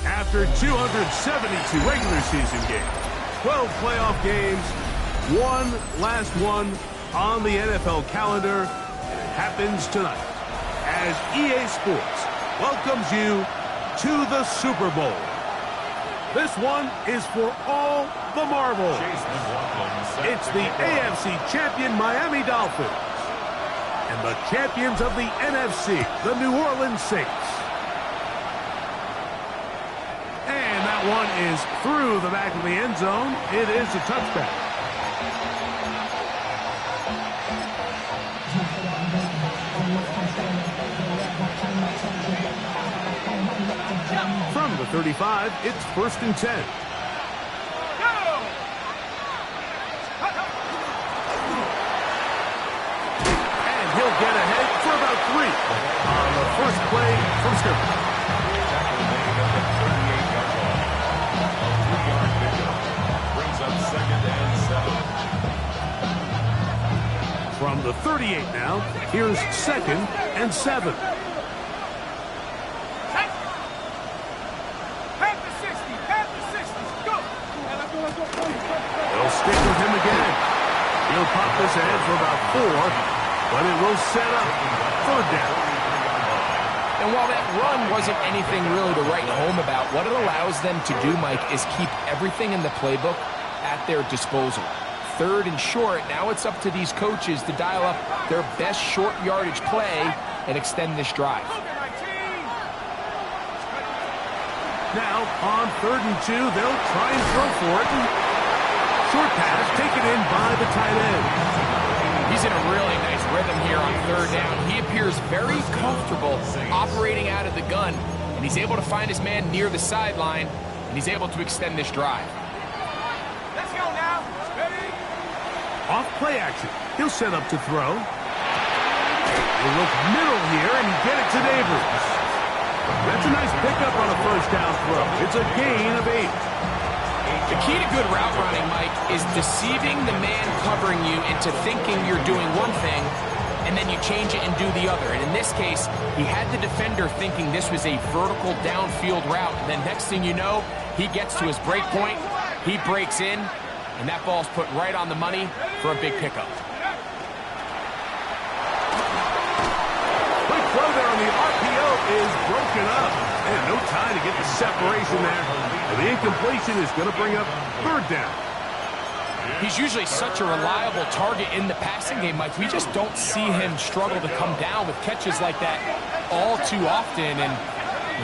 After 272 regular season games, 12 playoff games, one last one on the NFL calendar happens tonight as EA Sports welcomes you to the Super Bowl. This one is for all the marbles. It's the AFC champion Miami Dolphins and the champions of the NFC, the New Orleans Saints. And that one is through the back of the end zone. It is a touchback. From the 35, it's 1st and 10. And he'll get ahead for about 3 on the first play from scrimmage. From the 38 now, here's 2nd and 7. They'll stick with him again. He'll pop this ahead for about 4, but it will set up 3rd down. And while that run wasn't anything really to write home about, what it allows them to do, Mike, is keep everything in the playbook at their disposal. 3rd and short, now it's up to these coaches to dial up their best short yardage play and extend this drive. Now, on 3rd and 2, they'll try and throw for it. Short pass taken in by the tight end. He's in a really nice rhythm here on 3rd down. He appears very comfortable operating out of the gun, and he's able to find his man near the sideline, and he's able to extend this drive. Let's go now. Ready? Off play action. He'll set up to throw. He'll look middle here and get it to Neighbors. That's a nice pickup on a 1st down throw. It's a gain of 8. The key to good route running, Mike, is deceiving the man covering you into thinking you're doing one thing, and then you change it and do the other. And in this case, he had the defender thinking this was a vertical downfield route. And then next thing you know, he gets to his break point, he breaks in, and that ball's put right on the money for a big pickup. Quick throw there on the RPO is broken up. And no time to get the separation there. And the incompletion is going to bring up 3rd down. He's usually such a reliable target in the passing game, Mike. We just don't see him struggle to come down with catches like that all too often. And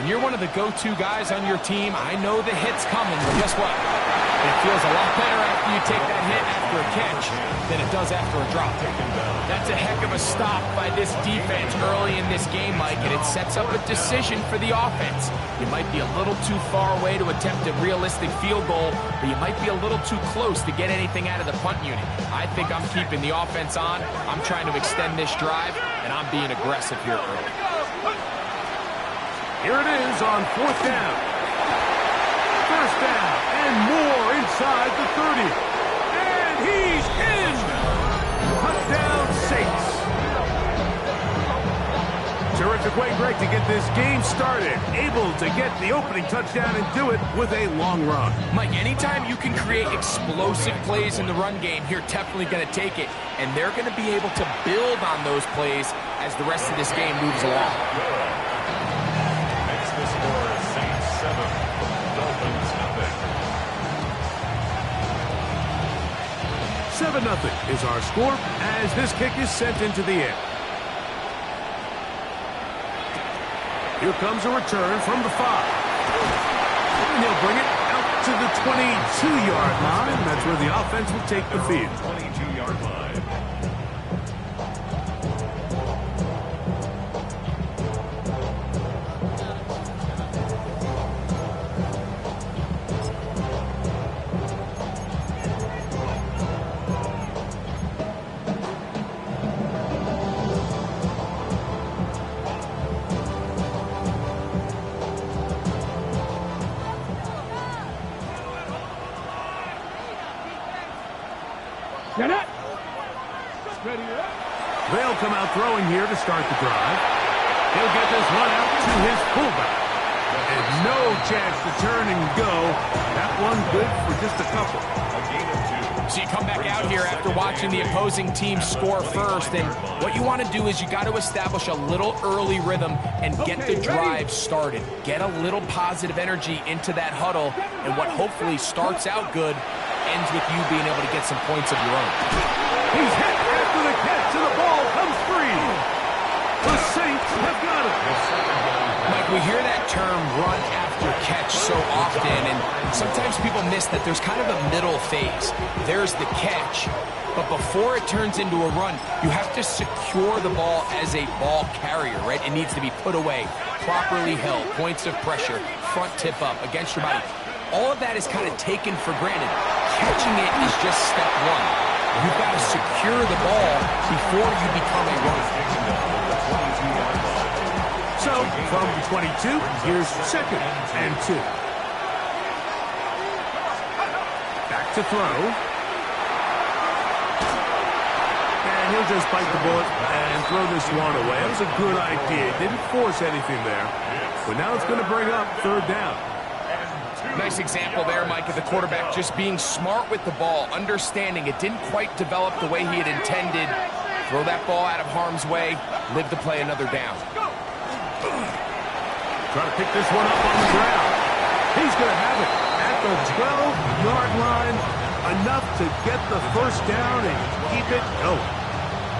when you're one of the go-to guys on your team, I know the hit's coming, but guess what? It feels a lot better after you take that hit after a catch than it does after a drop. That's a heck of a stop by this defense early in this game, Mike, and it sets up a decision for the offense. You might be a little too far away to attempt a realistic field goal, but you might be a little too close to get anything out of the punt unit. I think I'm keeping the offense on. I'm trying to extend this drive, and I'm being aggressive here early. Here it is on 4th down. 1st down and more inside the 30. And he's in. Touchdown Saints. Terrific way, Greg, to get this game started. Able to get the opening touchdown and do it with a long run. Mike, anytime you can create explosive plays in the run game, you're definitely going to take it. And they're going to be able to build on those plays as the rest of this game moves along. Makes the score Saints 7, Dolphins 0. 7-0 is our score as this kick is sent into the air. Here comes a return from the 5. And he'll bring it out to the 22-yard line. That's where the offense will take the field. 22-yard line. They'll come out throwing here to start the drive. He'll get this one out to his fullback. And no chance to turn and go. That one good for just a couple. A gain of 2. So you come back out here after watching the opposing team score first, and what you want to do is you got to establish a little early rhythm and get the drive started. Get a little positive energy into that huddle, and what hopefully starts out good ends with you being able to get some points of your own. He's hit after the catch, and the ball comes free. The Saints have got it. Mike, we hear that term run after catch so often, and sometimes people miss that there's kind of a middle phase. There's the catch, but before it turns into a run, you have to secure the ball as a ball carrier, right? It needs to be put away, properly held, points of pressure, front tip up, against your body. All of that is kind of taken for granted. Catching it is just step one. You've got to secure the ball before you become a runner. So, from the 22, here's 2nd and 2. Back to throw. And he'll just bite the bullet and throw this one away. That was a good idea. Didn't force anything there. But now it's going to bring up 3rd down. Nice example there, Mike, of the quarterback just being smart with the ball, understanding it didn't quite develop the way he had intended. Throw that ball out of harm's way, live to play another down. Trying to pick this one up on the ground. He's going to have it at the 12-yard line. Enough to get the 1st down and keep it going.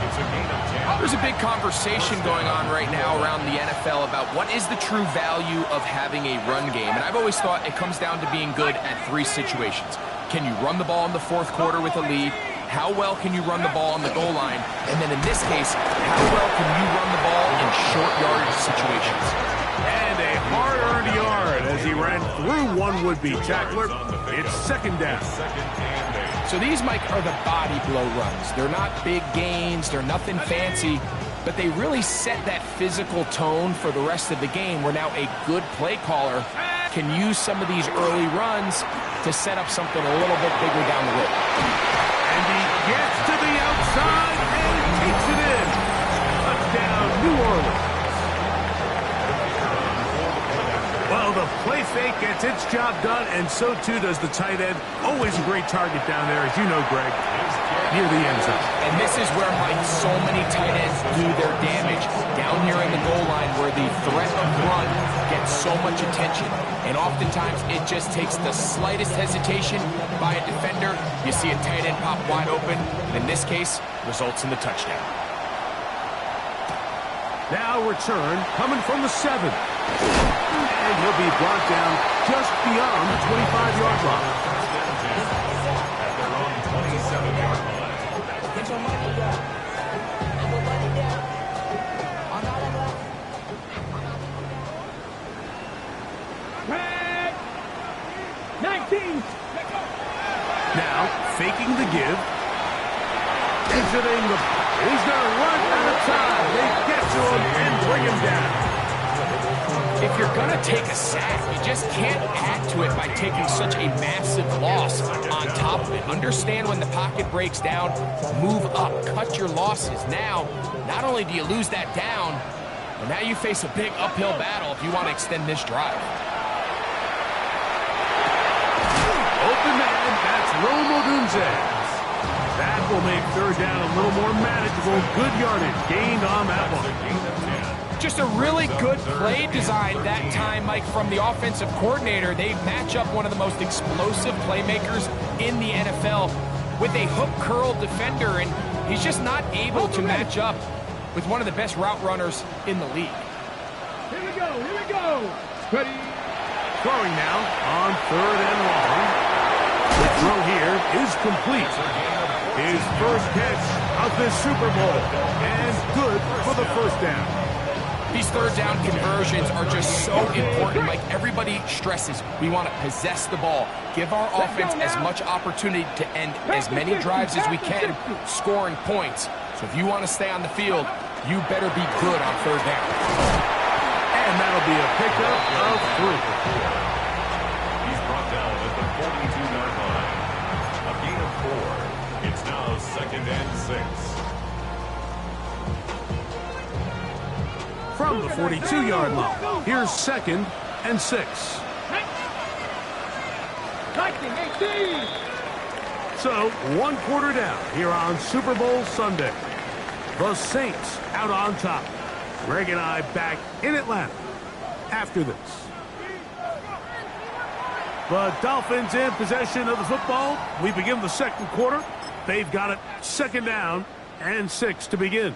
It's a gain of 10. There's a big conversation going on right now around the NFL about what is the true value of having a run game. And I've always thought it comes down to being good at 3 situations. Can you run the ball in the 4th quarter with a lead? How well can you run the ball on the goal line? And then in this case, how well can you run the ball in short yardage situations? And a hard-earned yard as he ran through one would-be tackler. It's 2nd down. So these, Mike, are the body blow runs. They're not big gains. They're nothing fancy. But they really set that physical tone for the rest of the game where now a good play caller can use some of these early runs to set up something a little bit bigger down the road. And he gets to the outside and takes it in. Touchdown, New Orleans. Well, the play fake gets its job done, and so too does the tight end. Always a great target down there, as you know, Greg, near the end zone. And this is where, Mike, so many tight ends do their damage. Down here in the goal line where the threat of run gets so much attention. And oftentimes it just takes the slightest hesitation by a defender. You see a tight end pop wide open. In this case, results in the touchdown. Now return coming from the 7. And he'll be brought down just beyond the 25-yard line. At their own 27-yard line. Red 19. Now faking the give. Exiting the... He's going to run out of time. They get to him and bring him down. If you're going to take a sack, you just can't add to it by taking such a massive loss on top of it. Understand when the pocket breaks down, move up, cut your losses. Now, not only do you lose that down, but now you face a big uphill battle if you want to extend this drive. Open man, that's Rome Odunze. That will make 3rd down a little more manageable. Good yardage gained on that one. Just a really good play design that time, Mike, from the offensive coordinator. They match up one of the most explosive playmakers in the NFL with a hook curl defender, and he's just not able to match up with one of the best route runners in the league. Here we go. Here we go. Ready. Throwing now on 3rd and long. The throw here is complete. His first catch of this Super Bowl, and good for the 1st down. These 3rd down conversions are just so important. Like everybody stresses, we want to possess the ball, give our offense as much opportunity to end as many drives as we can, scoring points. So if you want to stay on the field, you better be good on 3rd down. And that'll be a pickup of 3. He's brought down at the 42-yard line. A gain of 4. It's now 2nd and 6. from the 42-yard line. Here's 2nd and 6. 19-18. So, 1 quarter down here on Super Bowl Sunday. The Saints out on top. Greg and I back in Atlanta after this. The Dolphins in possession of the football. We begin the 2nd quarter. They've got it 2nd down and 6 to begin.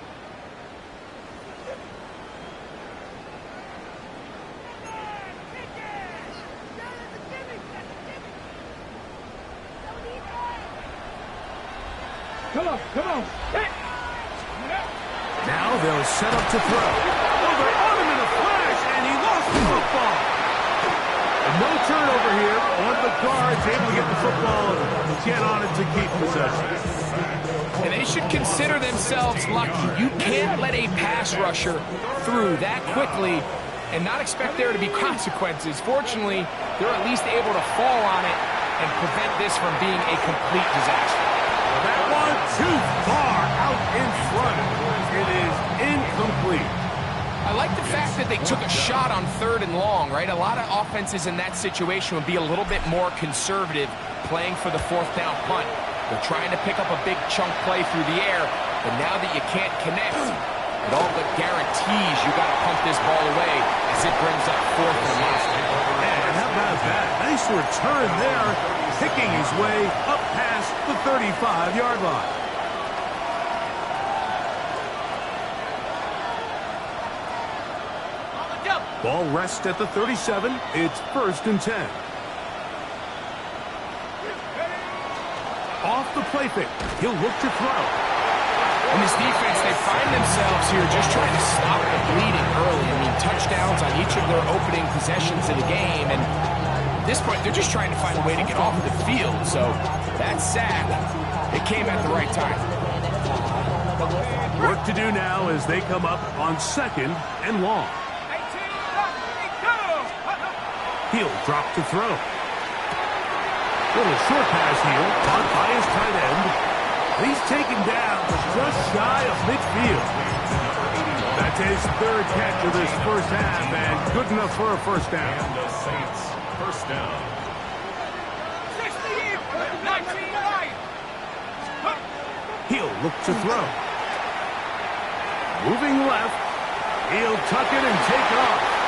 Come on. Hey. Now they'll set up to throw. Oh, they're on him in a flash, and he lost the football. And no turnover here. One of the guards able to get the football and get on it to keep possession. And they should consider themselves lucky. You can't let a pass rusher through that quickly and not expect there to be consequences. Fortunately, they're at least able to fall on it and prevent this from being a complete disaster. That one too far out in front. It is incomplete. I like the fact that they took a shot on 3rd and long, right? A lot of offenses in that situation would be a little bit more conservative playing for the 4th down punt. They're trying to pick up a big chunk play through the air, but now that you can't connect, it all but guarantees you got to pump this ball away as it brings up 4th and long. And how about that? Nice return there, picking his way up past the 35-yard line. Ball rests at the 37. It's 1st and 10. Off the play fake. He'll look to throw. In this defense, they find themselves here just trying to stop the bleeding early. I mean, touchdowns on each of their opening possessions of the game. And at this point, they're just trying to find a way to get off the field. So that sack, it came at the right time. Work to do now as they come up on 2nd and long. He'll drop to throw. Little short pass here, caught by his tight end. He's taken down just shy of midfield. That's his 3rd catch of this 1st half, and good enough for a 1st down. And the Saints, 1st down. 19. He'll look to throw. Moving left. He'll tuck it and take off.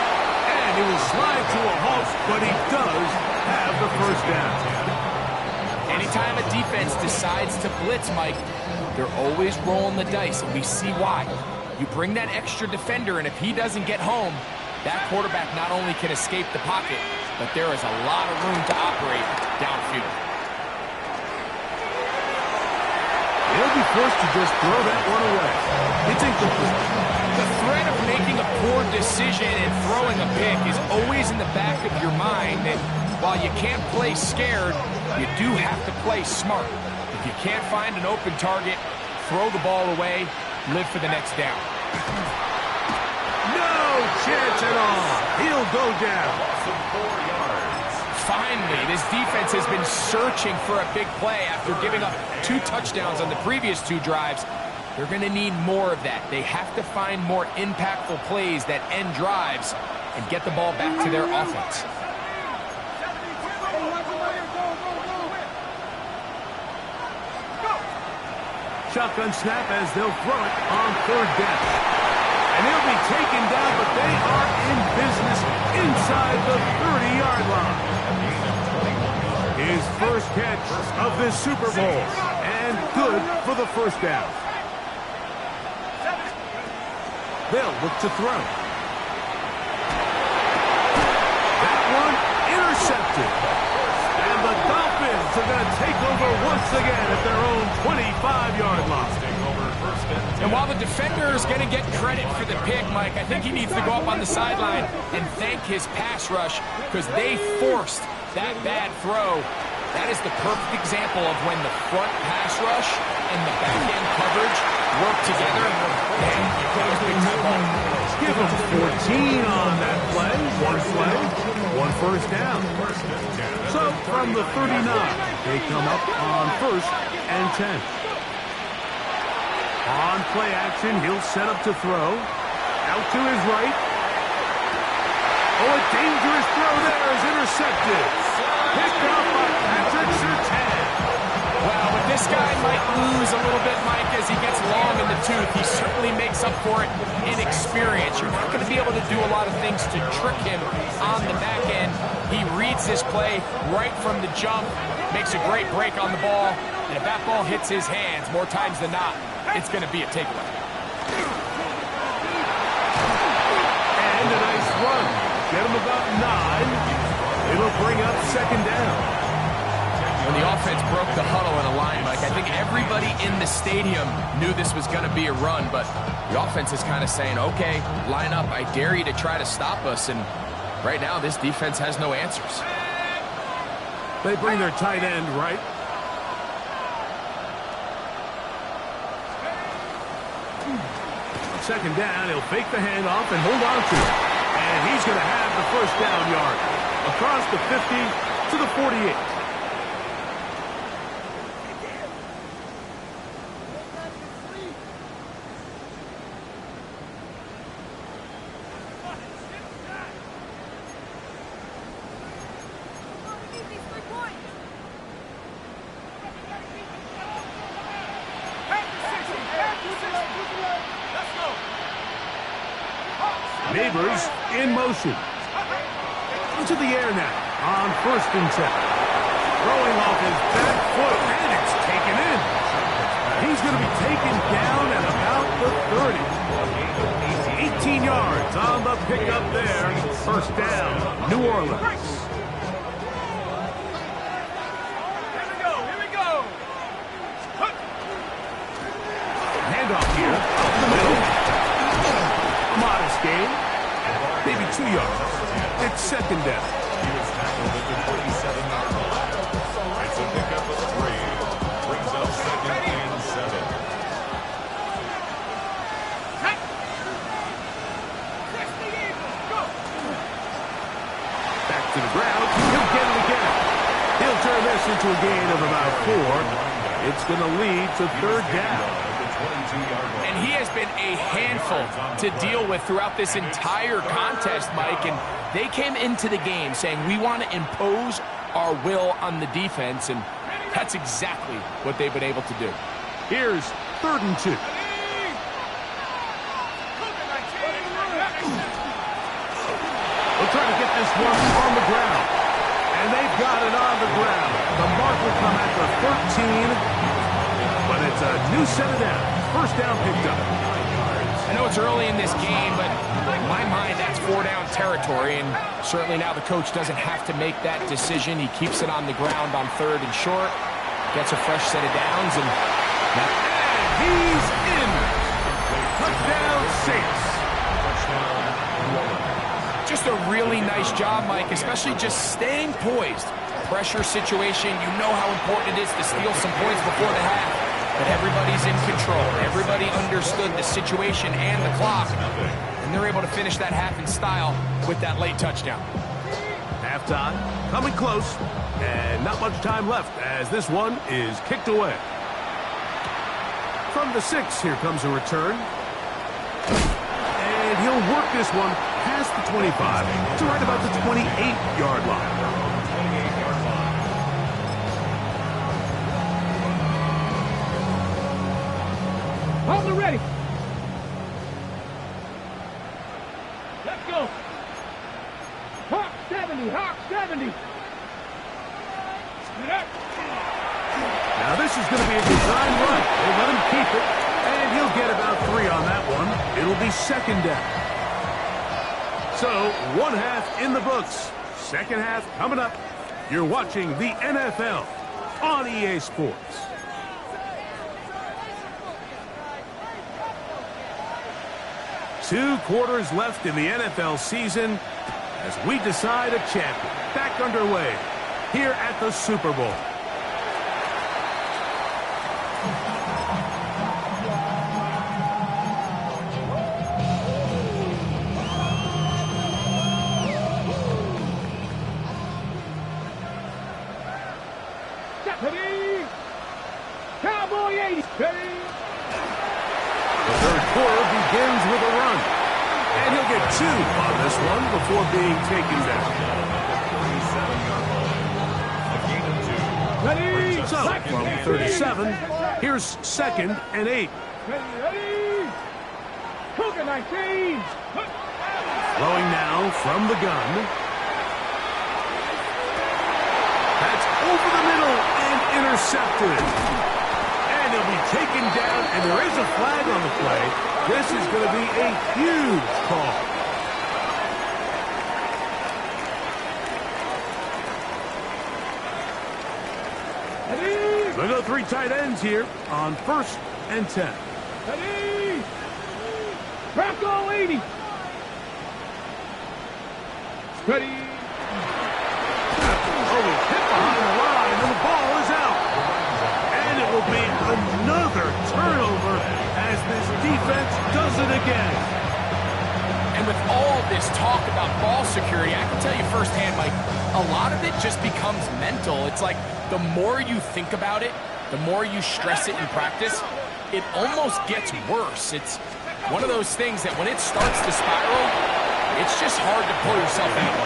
And he will slide to a halt, but he does have the 1st down. Anytime a defense decides to blitz, Mike, they're always rolling the dice, and we see why. You bring that extra defender, and if he doesn't get home, that quarterback not only can escape the pocket, but there is a lot of room to operate downfield. He'll be forced to just throw that one away. It's incomplete. The threat of making a poor decision and throwing a pick is always in the back of your mind, and while you can't play scared, you do have to play smart. If you can't find an open target, throw the ball away, live for the next down. No chance at all. He'll go down. Some 4 yards. Finally, this defense has been searching for a big play after giving up 2 touchdowns on the previous 2 drives. They're going to need more of that. They have to find more impactful plays that end drives and get the ball back to their offense. Shotgun snap as they'll throw it on 3rd down. And he'll be taken down, but they are in business inside the 30-yard line. His 1st catch of this Super Bowl, and good for the 1st down. They'll look to throw. That one intercepted. And the Dolphins are going to take over once again at their own 25-yard line. And while the defender is going to get credit for the pick, Mike, I think he needs to go up on the sideline and thank his pass rush because they forced that bad throw. That is the perfect example of when the front pass rush and the back-end coverage work together. And you put a big time ball. Give them 14 on that play. 1 1st down. So from the 39, they come up on 1st and 10. On play action, he'll set up to throw. Out to his right. Oh, a dangerous throw there is intercepted. Picked up by Patrick Surtain. Well, but this guy might lose a little bit, Mike, as he gets long in the tooth. He certainly makes up for it in experience. You're not going to be able to do a lot of things to trick him on the back end. He reads this play right from the jump, makes a great break on the ball, and if that ball hits his hands more times than not, it's going to be a takeaway. And a nice run. Get him about 9. It'll bring up second down. When the offense broke the huddle in a line, Mike, I think everybody in the stadium knew this was going to be a run, but the offense is kind of saying, okay, line up, I dare you to try to stop us, and right now this defense has no answers. They bring their tight end right. On second down, he'll fake the handoff and hold on to it. And he's going to have the first down yard. Across the 50 to the 48. Neighbors in motion. Into the air now on 1st and 10. Throwing off his back foot, and it's taken in. He's going to be taken down at about the 30. 18 yards on the pickup there. First down, New Orleans. Handoff here, up the middle. Modest gain, maybe 2 yards. It's second down. He was tackled at the 27-yard line. It's a pickup of 3. Brings up second and 7. Back to the ground. He'll get it again. He'll turn this into a gain of about 4. It's going to lead to third down. And he has been a handful to deal with throughout this entire contest, Mike. And they came into the game saying, we want to impose our will on the defense. And that's exactly what they've been able to do. Here's 3rd and 2. We'll try to get this one on the ground. And they've got it on the ground. The mark will come at the 13. But it's a new set of downs. First down picked up. I know it's early in this game, but in my mind, that's 4-down territory. And certainly now the coach doesn't have to make that decision. He keeps it on the ground on 3rd and short. Gets a fresh set of downs. And he's in. Touchdown 6. Just a really nice job, Mike, especially just staying poised. Pressure situation, you know how important it is to steal some points before the half. But everybody's in control. Everybody understood the situation and the clock. And they're able to finish that half in style with that late touchdown. Halftime coming close. And not much time left as this one is kicked away. From the 6, here comes a return. And he'll work this one past the 25 to right about the 28-yard line. Hold it ready. Let's go. Hawk 70, Hawk 70. Now this is going to be a design run. They let him keep it, and he'll get about 3 on that one. It'll be second down. So, 1 half in the books. Second half coming up. You're watching the NFL on EA Sports. Two quarters left in the NFL season as we decide a champion. Back underway here at the Super Bowl. Cowboy 80. The third quarter begins with a run. 2 on this one before being taken down. Ready? So, from 37, here's 2nd and 8. Ready? Cougar 19. Throwing now from the gun. That's over the middle and intercepted. And he'll be taken down, and there is a flag on the play. This is going to be a huge call. Ready? We'll go 3 tight ends here on 1st and 10. Ready? Bronco 80. Ready? Oh, he's hit behind the line, and the ball is out. And it will be another turnover as this defense does it again. And with all this talk about ball security, I can tell you firsthand, Mike, a lot of it just becomes mental. It's like the more you think about it, the more you stress it in practice, it almost gets worse. It's one of those things that when it starts to spiral, it's just hard to pull yourself out.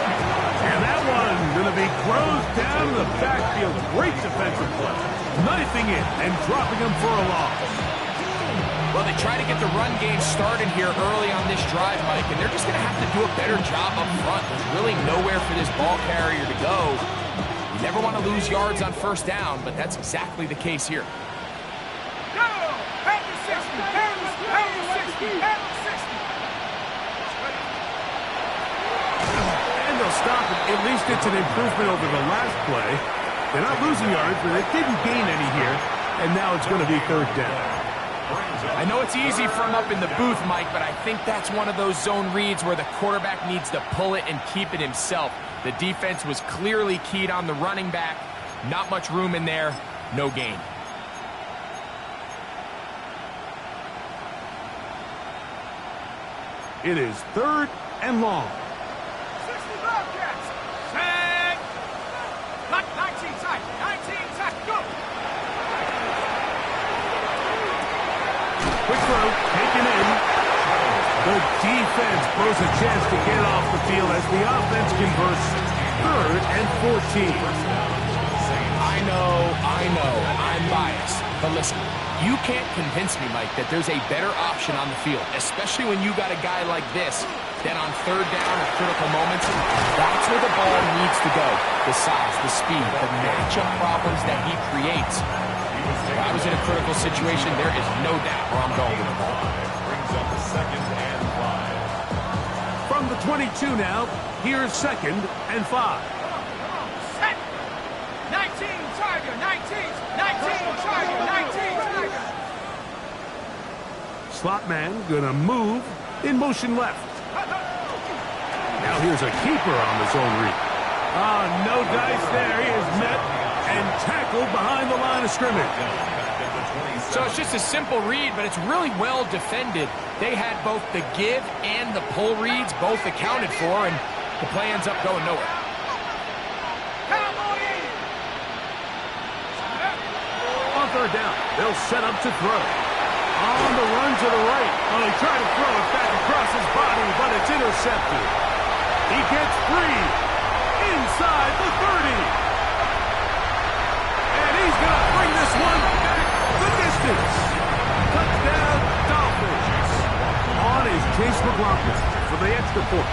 And that one going to be closed down in the backfield. Great defensive play. Knifing it and dropping him for a loss. Well, they try to get the run game started here early on this drive, Mike, and they're just going to have to do a better job up front. There's really nowhere for this ball carrier to go. You never want to lose yards on 1st down, but that's exactly the case here. Go! Back to 60. Back to 60. Back to 60. And they'll stop it. At least it's an improvement over the last play. They're not losing yards, but they didn't gain any here. And now it's going to be 3rd down. I know it's easy for him up in the booth, Mike, but I think that's one of those zone reads where the quarterback needs to pull it and keep it himself. The defense was clearly keyed on the running back. Not much room in there. No gain. It is 3rd and long. 60 Bobcats. Set. 19 tight. 19 tight. Go. Quick throw, taken in. The defense blows a chance to get off the field as the offense converts 3rd and 14. I know, I'm biased. But listen, you can't convince me, Mike, that there's a better option on the field, especially when you got a guy like this, that on 3rd down at critical moments, that's where the ball needs to go. The size, the speed, the matchup problems that he creates. If I was in a critical situation, there is no doubt where I'm going with the ball. Brings up 2nd and 5. From the 22 now, here's 2nd and 5. Set. 19 Tiger. 19 Tiger. 19 Tiger. Slot man gonna move in motion left. Now here's a keeper on the zone read. No dice there. He is met and tackled behind the line of scrimmage. So it's just a simple read, but it's really well defended. They had both the give and the pull reads both accounted for, and the play ends up going nowhere. On 3rd down, they'll set up to throw. On the run to the right. Oh, he tried to throw it back across his body, but it's intercepted. He gets free inside the 30. And he's going to bring this one back the distance. Touchdown, Dolphins. On is Chase McLaughlin for the extra point.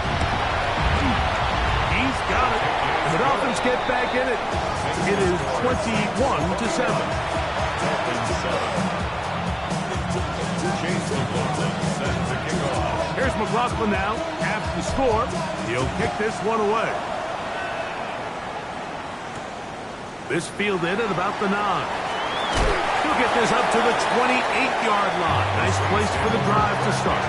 He's got it. The Dolphins get back in it. It is 21-7. Here's McLaughlin now. After the score, he'll kick this one away. This fielded at about the 9. He'll get this up to the 28-yard line. Nice place for the drive to start.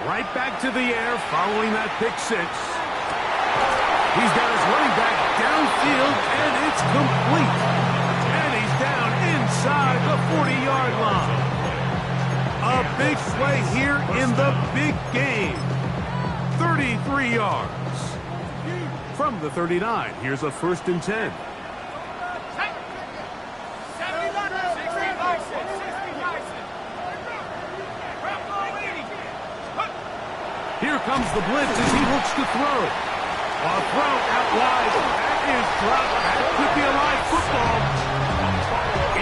Right back to the air following that pick 6. He's got his running back downfield, and it's complete. And he's down inside the 40-yard line. A big play here in the big game. 3 yards. From the 39, here's a 1st and 10. Here comes the blitz as he looks to throw. A throw out wide. That is dropped. That could be a live football.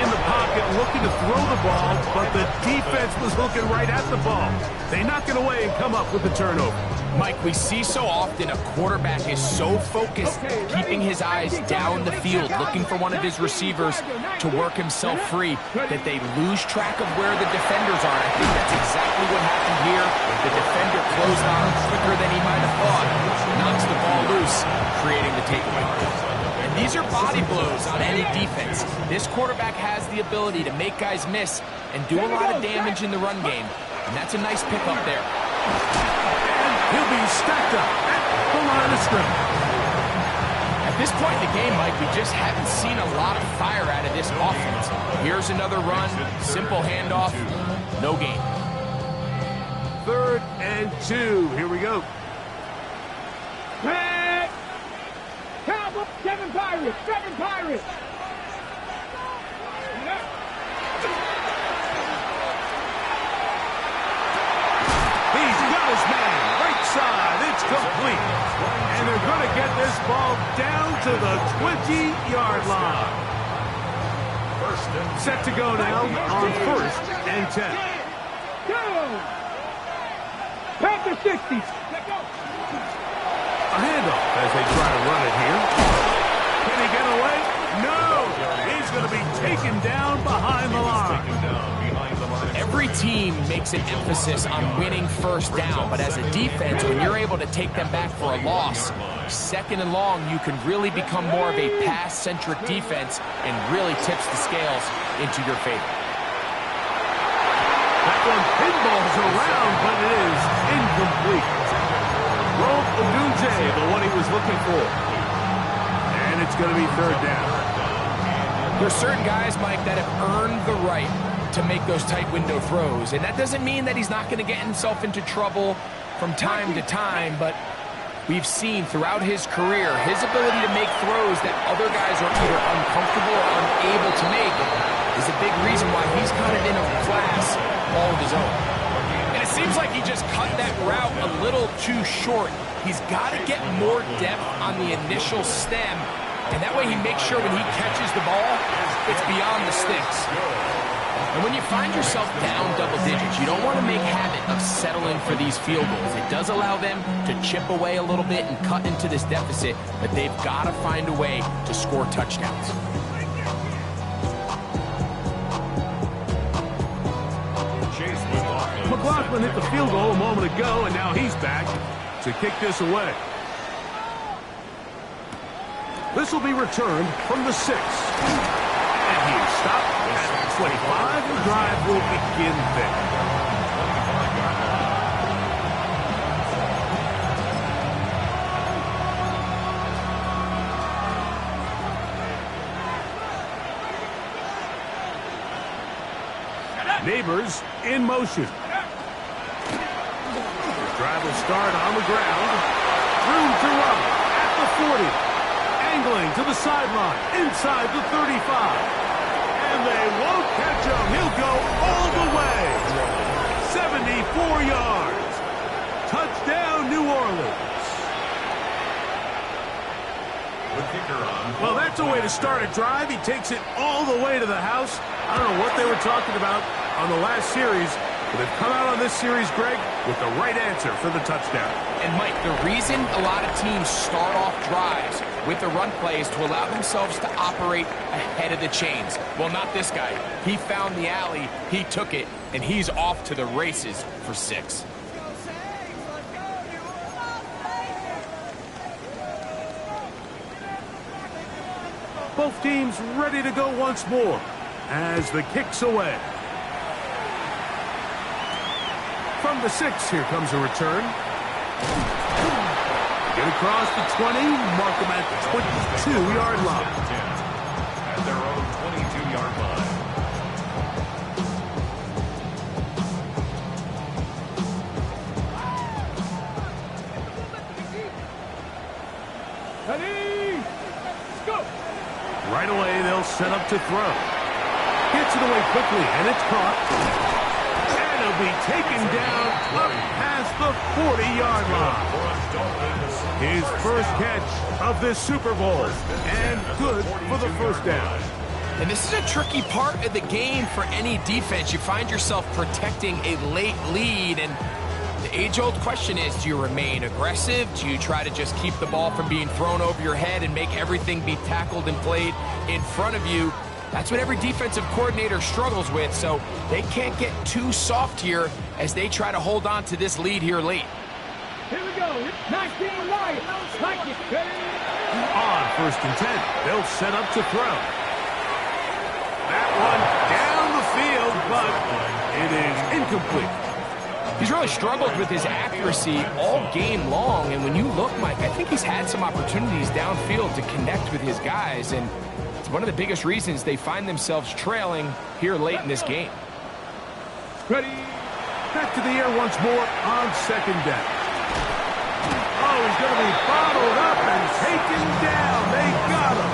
In the pocket, looking to throw the ball, but the defense was looking right at the ball. They knock it away and come up with the turnover. Mike, we see so often a quarterback is so focused, keeping his eyes down the field, looking for one of his receivers to work himself free, that they lose track of where the defenders are. I think that's exactly what happened here. The defender closed on him quicker than he might have thought, knocks the ball loose, creating the takeaway. And these are body blows on any defense. This quarterback has the ability to make guys miss and do a lot of damage in the run game. And that's a nice pickup there. He'll be stacked up at the line of scrimmage. At this point in the game, Mike, we just haven't seen a lot of fire out of this offense. Here's another run, simple handoff, no gain. 3rd and 2. Here we go. Cowboys, Seven Pirates. He's got his man. Right side. It's complete. And they're going to get this ball down to the 20-yard line. Set to go now on 1st and 10. Go! Panther 60. A handoff as they try to run it here. Can he get away? No! He's going to be taken down behind the line. Every team makes an emphasis on winning 1st down, but as a defense, when you're able to take them back for a loss, 2nd and long, you can really become more of a pass-centric defense and really tips the scales into your favor. That one pinballs around, but it is incomplete. Roll Ogunje, the one he was looking for. And it's going to be 3rd down. There's certain guys, Mike, that have earned the right to make those tight window throws. And that doesn't mean that he's not going to get himself into trouble from time to time, but we've seen throughout his career, his ability to make throws that other guys are either uncomfortable or unable to make is a big reason why he's kind of in a class all of his own. And it seems like he just cut that route a little too short. He's got to get more depth on the initial stem, and that way he makes sure when he catches the ball, it's beyond the sticks. And when you find yourself down double digits, you don't want to make habit of settling for these field goals. It does allow them to chip away a little bit and cut into this deficit, but they've got to find a way to score touchdowns. McLaughlin hit the field goal a moment ago, and now he's back to kick this away. This will be returned from the 6. And he is stopped at 25. The drive will begin there. Neighbors in motion. Drive will start on the ground. Room to run at the 40. Angling to the sideline, inside the 35. And they won't catch him. He'll go all the way. 74 yards. Touchdown, New Orleans. The kicker on. Well, that's a way to start a drive. He takes it all the way to the house. I don't know what they were talking about on the last series, but they've come out on this series, Greg, with the right answer for the touchdown. And, Mike, the reason a lot of teams start off drives with the run play is to allow themselves to operate ahead of the chains. Well, not this guy. He found the alley, he took it, and he's off to the races for 6. Both teams ready to go once more as the kick's away. From the 6, here comes a return. Get across the 20, mark them at the 22-yard line. At their own 22-yard line. Ready? Go. Right away, they'll set up to throw. Gets it away quickly, and it's caught. And it'll be taken down up past the 40-yard line. His first catch of this Super Bowl, and good for the first down. And this is a tricky part of the game for any defense. You find yourself protecting a late lead, and the age-old question is, do you remain aggressive? Do you try to just keep the ball from being thrown over your head and make everything be tackled and played in front of you? That's what every defensive coordinator struggles with, so they can't get too soft here as they try to hold on to this lead here late. Here we go. Nice being light. Like it. On 1st and 10, they'll set up to throw. That one down the field, but it is incomplete. He's really struggled with his accuracy all game long, and when you look, Mike, I think he's had some opportunities downfield to connect with his guys, and it's one of the biggest reasons they find themselves trailing here late in this game. Ready? Back to the air once more on 2nd down. Oh, he's going to be bottled up and taken down. They got him.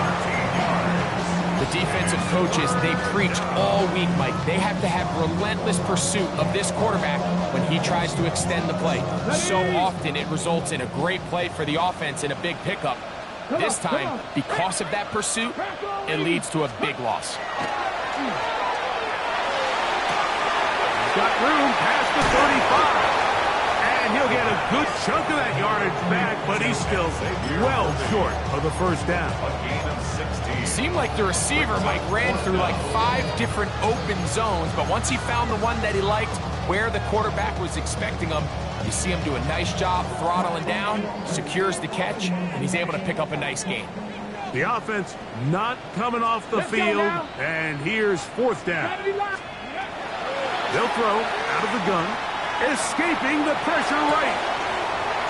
The defensive coaches, they preached all week, Mike. They have to have relentless pursuit of this quarterback when he tries to extend the play. So often it results in a great play for the offense and a big pickup. This time, because of that pursuit, it leads to a big loss. Got room past the 35. And he'll get a good chunk of that yardage back, but he's still well short of the first down. A gain of 16. Seemed like the receiver, Mike, ran through like 5 different open zones, but once he found the one that he liked, where the quarterback was expecting him, you see him do a nice job throttling down, secures the catch, and he's able to pick up a nice gain. The offense not coming off the field, and here's 4th down. They'll throw out of the gun, escaping the pressure right.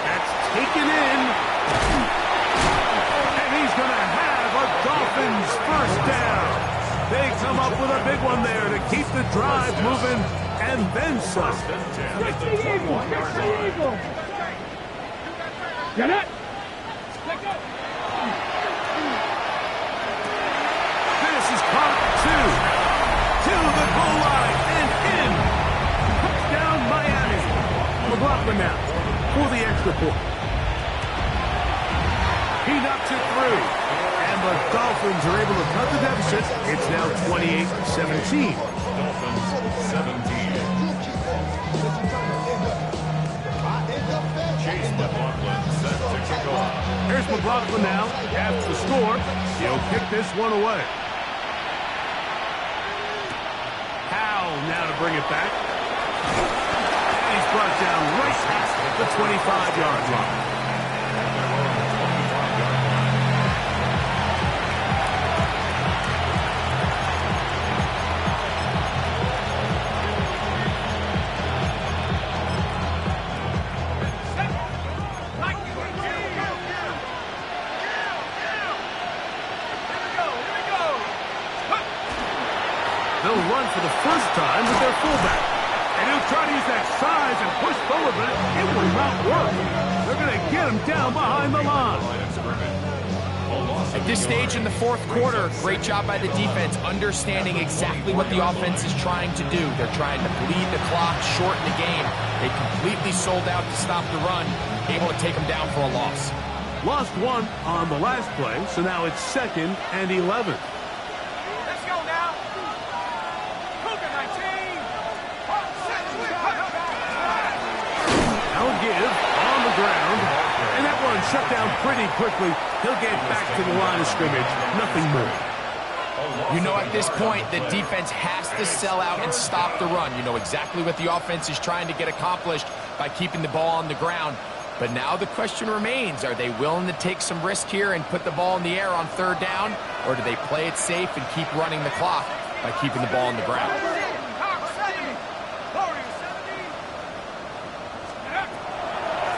That's taken in. And he's going to have a Dolphins first down. They come up with a big one there to keep the drive moving, and then some. Catch the eagle. Catch the eagle. Get it. Let go. This is caught 2 to the goal line and in. Touchdown Miami. McLaughlin now for the extra point. He knocks it through, and the Dolphins are able to cut the deficit. It's now 28-17. Dolphins 17. Chase McLaughlin set to kick off. Here's McLaughlin now after the score. He'll kick this one away. Howell now to bring it back. And he's brought down right past the 25-yard line. They'll run for the first time with their fullback. And he'll try to use that size and push forward, but it will not work. They're going to get him down behind the line. At this stage in the 4th quarter, great job by the defense, understanding exactly what the offense is trying to do. They're trying to bleed the clock, shorten the game. They completely sold out to stop the run, able to take them down for a loss. Lost one on the last play, so now it's 2nd and 11. Let's go now. Cougar 19. Now give on the ground, and that one shut down pretty quickly. He'll get back to the line of scrimmage, nothing more. You know, at this point, the defense has to sell out and stop the run. You know exactly what the offense is trying to get accomplished by keeping the ball on the ground. But now the question remains, are they willing to take some risk here and put the ball in the air on 3rd down, or do they play it safe and keep running the clock by keeping the ball on the ground?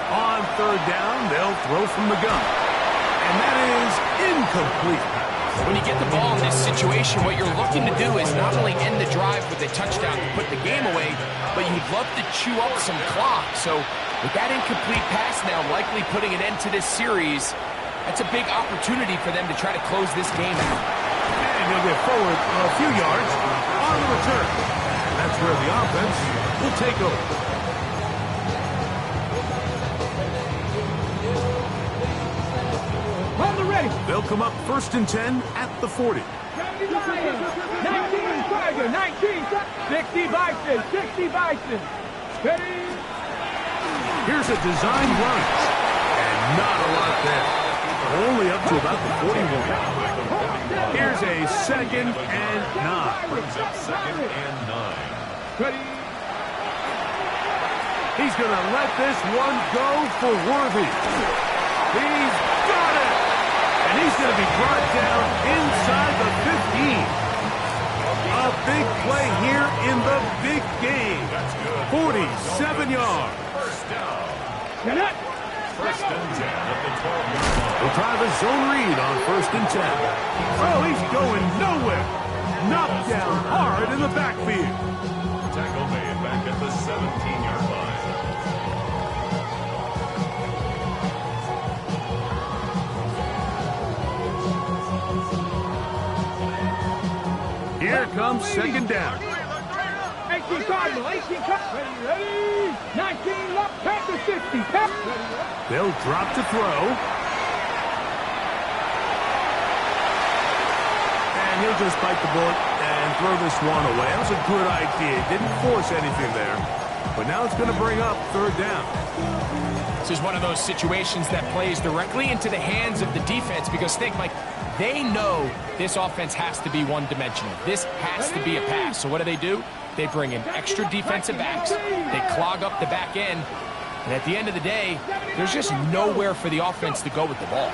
On 3rd down, they'll throw from the gun. And that is incomplete. When you get the ball in this situation, what you're looking to do is not only end the drive with a touchdown to put the game away, but you'd love to chew up some clock. So with that incomplete pass now likely putting an end to this series, That's a big opportunity for them to try to close this game out. And he'll get forward a few yards on the return. And that's where the offense will take over. On the ready. They'll come up 1st and 10 at the 40. 19 Tiger, 19, 60 Bison, 60 Bison. Ready? Here's a design run. And not a lot there. Only up to about the 41. Here's a 2nd and 9. Brings up 2nd and 9. Ready? He's going to let this one go for Worthy. He's got it. And he's going to be brought down inside the 15. A big play here in the big game. 47 yards. First down. Connect. First and 10 at the 12-yard line. They'll try the zone read on 1st and 10. Oh, he's going nowhere. Knocked down hard in the backfield. Tackle made back at the 17-yard line. Here comes 2nd down. 18 Cardinal, 18 Cardinal. Ready? 19 left, Panther 60. They'll drop to throw. And he'll just bite the bullet and throw this one away. That was a good idea. Didn't force anything there. But now it's going to bring up 3rd down. This is one of those situations that plays directly into the hands of the defense because think, Mike, they know this offense has to be one-dimensional. This has to be a pass. So what do? They bring in extra defensive backs. They clog up the back end. And at the end of the day, there's just nowhere for the offense to go with the ball.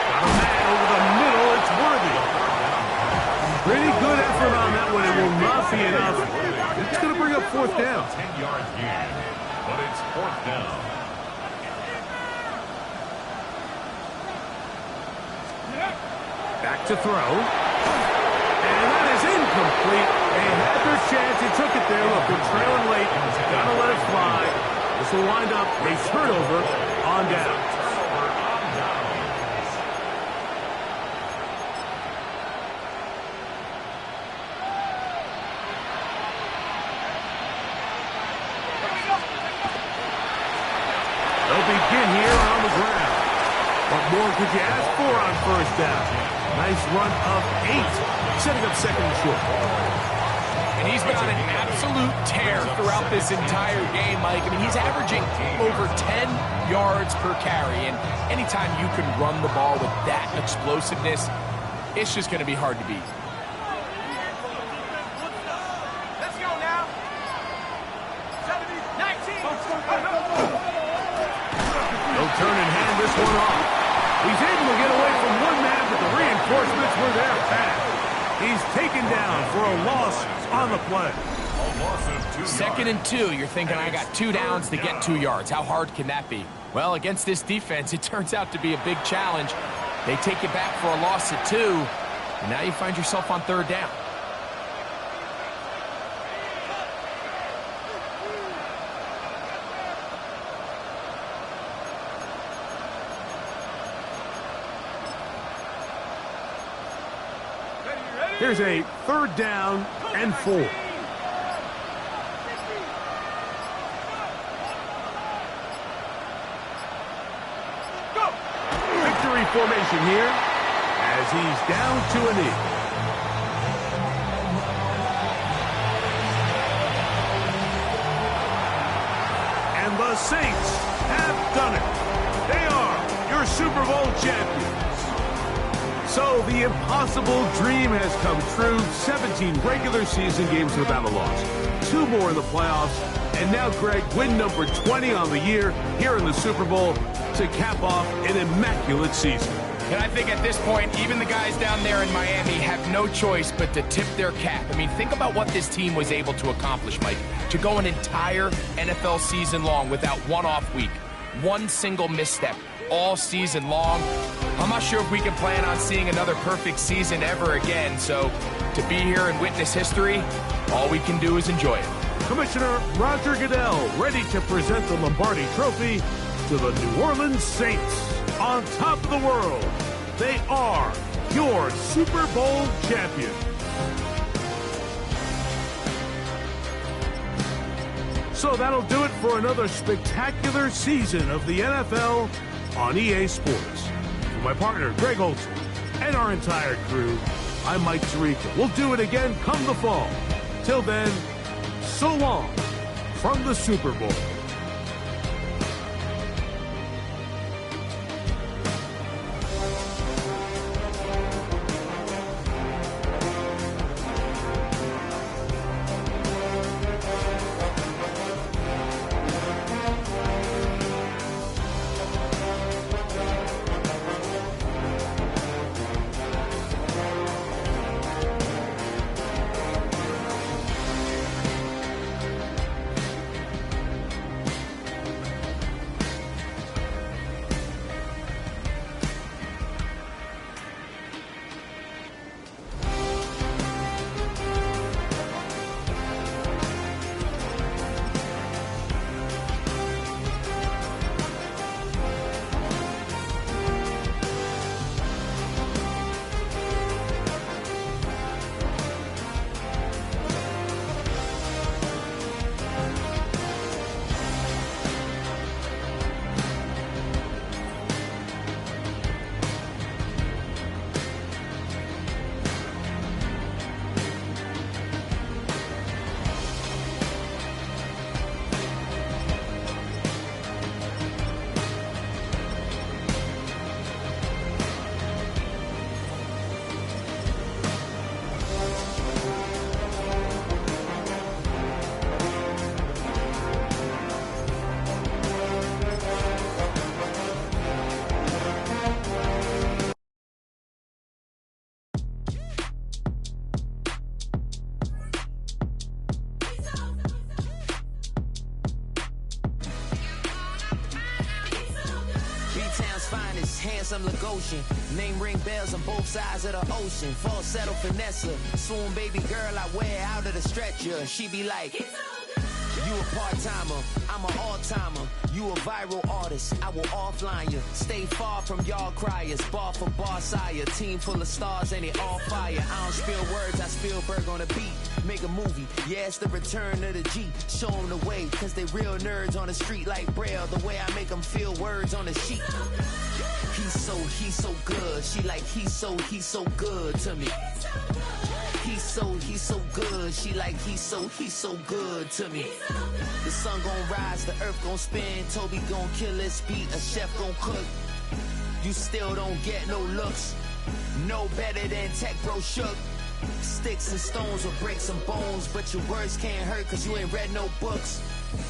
Got a man over the middle. It's Worthy. Pretty good effort on that one. It will not be enough. It's going to bring up 4th down. 10-yard gain, but it's 4th down. Back to throw. And that is incomplete. They had their chance. They took it there. Look, they're trailing late. Got to let it fly. This will wind up a turnover on down. They'll begin here on the ground. What more could you ask for on 1st down? Nice run of 8, setting up 2nd and short. And he's been on an absolute tear throughout this entire game, Mike. I mean, he's averaging over 10 yards per carry. And anytime you can run the ball with that explosiveness, it's just going to be hard to beat. Let's go now. 19. They'll turn and hand this one off. He's able to get away from one man, but the reinforcements were there fast. He's taken down for a loss on the play. A loss of 2 yards. 2nd and 2, you're thinking, I got 2 downs to get 2 yards. How hard can that be? Well, against this defense, it turns out to be a big challenge. They take you back for a loss at 2, and now you find yourself on 3rd down. Here's a 3rd down and 4. Victory formation here as he's down to a knee. And the Saints have done it. They are your Super Bowl champions. So the impossible dream has come true. 17 regular season games without a loss. 2 more in the playoffs. And now, Greg, win number 20 on the year here in the Super Bowl to cap off an immaculate season. And I think at this point, even the guys down there in Miami have no choice but to tip their cap. I mean, think about what this team was able to accomplish, Mike. To go an entire NFL season long without one off week. One single misstep all season long. I'm not sure if we can plan on seeing another perfect season ever again. So to be here and witness history, all we can do is enjoy it. Commissioner Roger Goodell ready to present the Lombardi Trophy to the New Orleans Saints. On top of the world, they are your Super Bowl champion. So that'll do it for another spectacular season of the NFL on EA Sports. For my partner, Greg Olson, and our entire crew, I'm Mike Tirico. We'll do it again come the fall. Till then, so long from the Super Bowl. Handsome Lagosian, name ring bells on both sides of the ocean. Falsetto finesse, swoon baby girl I wear out of the stretcher. She be like, you a part-timer, I'm an all-timer. You a viral artist, I will offline you. Stay far from y'all criers, bar for bar sire. Team full of stars and it all fire. I don't spill words, I Spielberg on the beat. Make a movie, yeah, it's the return of the G. Show them the way, cause they real nerds on the street like Braille. The way I make them feel words on the sheet. He's so good. She like, he's so good to me. He's so good. She like, he's so good to me. The sun gon' rise, the earth gon' spin. Toby gon' kill this beat, a chef gon' cook. You still don't get no looks. No better than Tech Bro Shook. Sticks and stones will break some bones, but your words can't hurt cause you ain't read no books.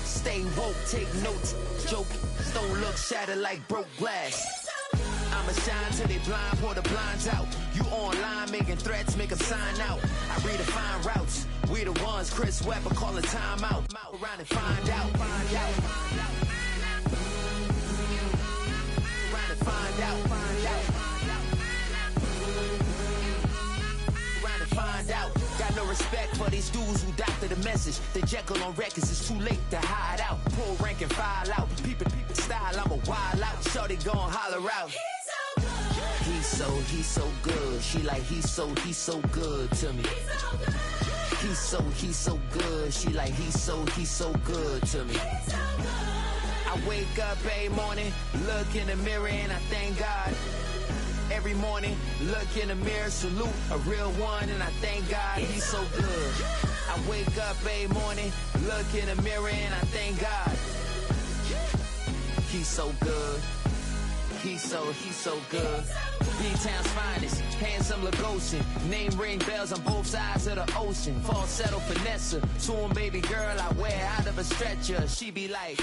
Stay woke, take notes, joke. Don't look shattered like broke glass. I'ma shine till they blind, pour the blinds out. You online making threats, make them sign out. I redefine routes. We the ones Chris Webber calling time out. Around and find out. Around and find out. Around and find out. Got no respect for these dudes who doctor the message. They Jekyll on records, it's too late to hide out. Pull rank and file out. People style, I'm a wild out. Shorty gon' holler out. He's so good. She like, he's so good to me. He's so good. She like, he's so good to me. I wake up every morning, look in the mirror and I thank God. Every morning, look in the mirror, salute a real one and I thank God he's so good. I wake up every morning, look in the mirror and I thank God. He's so good. He's so good. B-Town's finest, handsome Lagosian. Name ring bells on both sides of the ocean. Falsetto finesse, swoon baby girl I wear out of a stretcher. She be like,